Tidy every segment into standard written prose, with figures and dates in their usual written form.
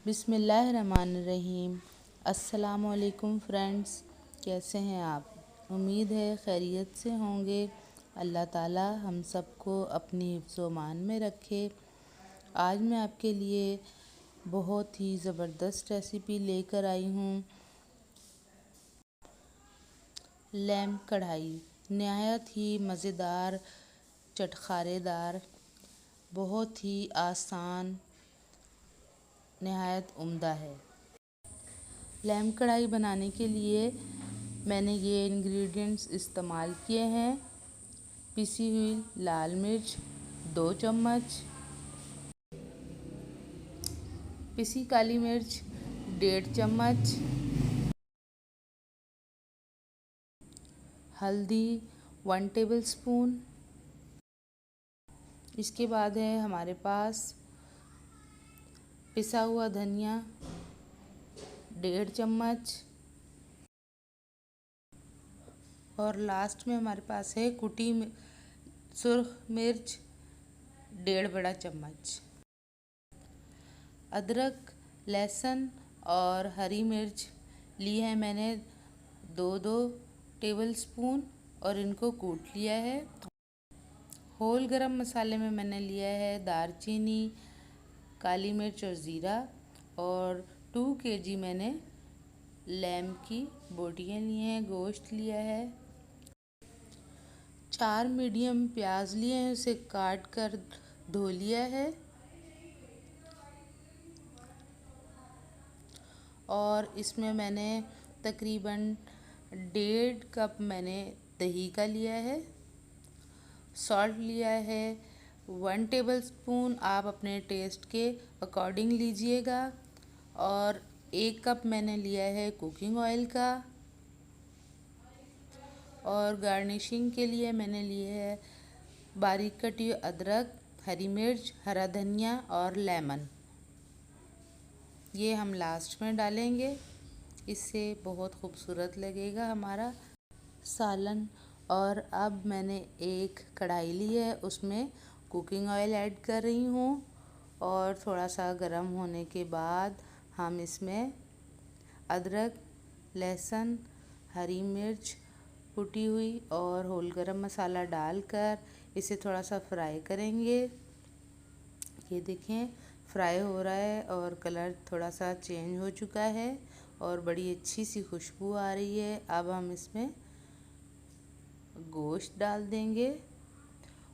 बिस्मिल्लाहिर्रहमानिर्रहीम। अस्सलामुअलैकुम फ्रेंड्स, कैसे हैं आप? उम्मीद है खैरियत से होंगे। अल्लाह ताला हम सबको अपनी हिफ्ज़-ओ-मान में रखे। आज मैं आपके लिए बहुत ही ज़बरदस्त रेसिपी लेकर आई हूँ। लैम्प कढ़ाई नहायत ही मज़ेदार, चटखारेदार, बहुत ही आसान, नहायत उम्दा है। लैम्प कढ़ाई बनाने के लिए मैंने ये इंग्रेडिएंट्स इस्तेमाल किए हैं। पिसी हुई लाल मिर्च 2 चम्मच, पिसी काली मिर्च 1.5 चम्मच, हल्दी 1 टेबलस्पून। इसके बाद है हमारे पास पिसा हुआ धनिया 1.5 चम्मच और लास्ट में हमारे पास है कुटी सुर्ख मिर्च 1.5 बड़ा चम्मच। अदरक, लहसुन और हरी मिर्च ली है मैंने 2-2 टेबलस्पून और इनको कूट लिया है। होल गरम मसाले में मैंने लिया है दालचीनी, काली मिर्च और ज़ीरा और 2 kg मैंने लैम्प की बोटियाँ ली हैं, गोश्त लिया है। 4 मीडियम प्याज लिए हैं, उसे काट कर धो लिया है और इसमें मैंने तकरीबन 1.5 कप मैंने दही का लिया है। सॉल्ट लिया है 1 टेबलस्पून, आप अपने टेस्ट के अकॉर्डिंग लीजिएगा और 1 कप मैंने लिया है कुकिंग ऑयल का और गार्निशिंग के लिए मैंने लिए है बारीक कटी अदरक, हरी मिर्च, हरा धनिया और लेमन। ये हम लास्ट में डालेंगे, इससे बहुत खूबसूरत लगेगा हमारा सालन। और अब मैंने एक कढ़ाई ली है, उसमें कुकिंग ऑयल ऐड कर रही हूँ और थोड़ा सा गर्म होने के बाद हम इसमें अदरक, लहसुन, हरी मिर्च कुटी हुई और होल गरम मसाला डालकर इसे थोड़ा सा फ्राई करेंगे। ये देखें फ्राई हो रहा है और कलर थोड़ा सा चेंज हो चुका है और बड़ी अच्छी सी खुशबू आ रही है। अब हम इसमें गोश्त डाल देंगे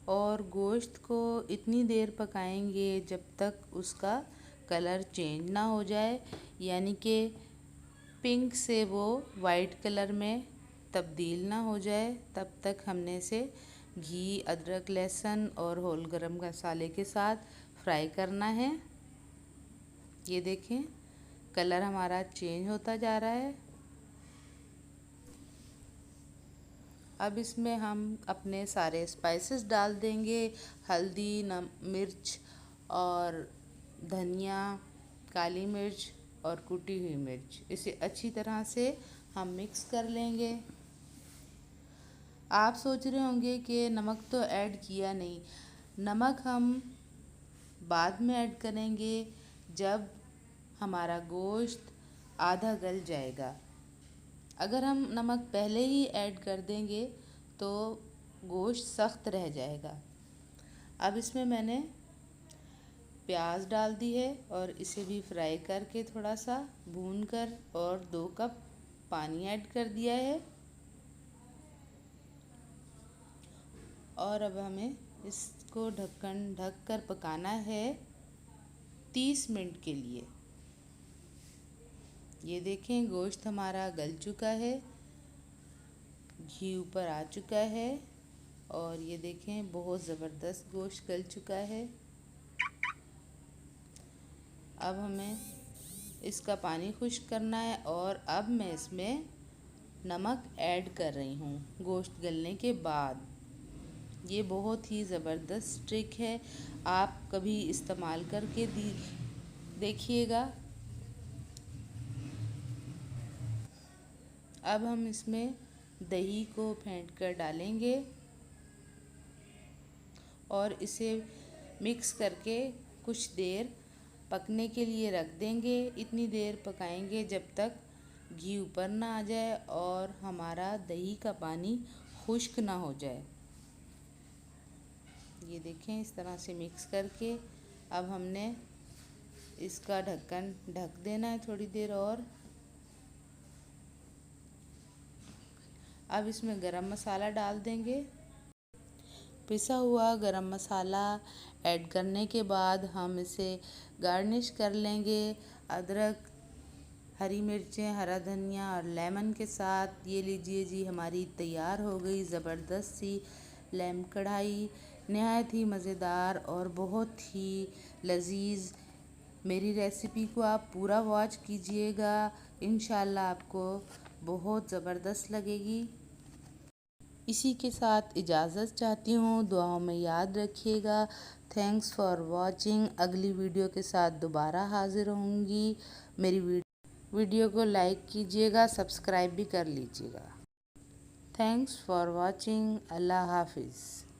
और गोश्त को इतनी देर पकाएंगे जब तक उसका कलर चेंज ना हो जाए, यानी कि पिंक से वो वाइट कलर में तब्दील ना हो जाए। तब तक हमने इसे घी, अदरक, लहसुन और होल गरम मसाले के साथ फ्राई करना है। ये देखें कलर हमारा चेंज होता जा रहा है। अब इसमें हम अपने सारे स्पाइसेस डाल देंगे, हल्दी, मिर्च और धनिया, काली मिर्च और कुटी हुई मिर्च। इसे अच्छी तरह से हम मिक्स कर लेंगे। आप सोच रहे होंगे कि नमक तो ऐड किया नहीं। नमक हम बाद में ऐड करेंगे जब हमारा गोश्त आधा गल जाएगा। अगर हम नमक पहले ही ऐड कर देंगे तो गोश्त सख्त रह जाएगा। अब इसमें मैंने प्याज डाल दी है और इसे भी फ्राई करके थोड़ा सा भून कर और 2 कप पानी ऐड कर दिया है और अब हमें इसको ढक कर पकाना है 30 मिनट के लिए। ये देखें गोश्त हमारा गल चुका है, घी ऊपर आ चुका है और ये देखें बहुत ज़बरदस्त गोश्त गल चुका है। अब हमें इसका पानी खुश्क करना है और अब मैं इसमें नमक ऐड कर रही हूँ गोश्त गलने के बाद। ये बहुत ही ज़बरदस्त ट्रिक है, आप कभी इस्तेमाल करके देखिएगा। अब हम इसमें दही को फेंट कर डालेंगे और इसे मिक्स करके कुछ देर पकने के लिए रख देंगे। इतनी देर पकाएंगे जब तक घी ऊपर ना आ जाए और हमारा दही का पानी खुश्क ना हो जाए। ये देखें, इस तरह से मिक्स करके अब हमने इसका ढक्कन ढक देना है थोड़ी देर और। अब इसमें गरम मसाला डाल देंगे। पिसा हुआ गरम मसाला ऐड करने के बाद हम इसे गार्निश कर लेंगे अदरक, हरी मिर्चें, हरा धनिया और लेमन के साथ। ये लीजिए जी, हमारी तैयार हो गई ज़बरदस्त सी लेमन कढ़ाई। नहायत ही मज़ेदार और बहुत ही लजीज। मेरी रेसिपी को आप पूरा वॉच कीजिएगा, इंशाल्लाह आपको बहुत ज़बरदस्त लगेगी। इसी के साथ इजाज़त चाहती हूँ, दुआओं में याद रखिएगा। Thanks for watching. अगली वीडियो के साथ दोबारा हाजिर होंगी। मेरी वीडियो को लाइक कीजिएगा, सब्सक्राइब भी कर लीजिएगा। Thanks for watching. अल्लाह हाफिज़।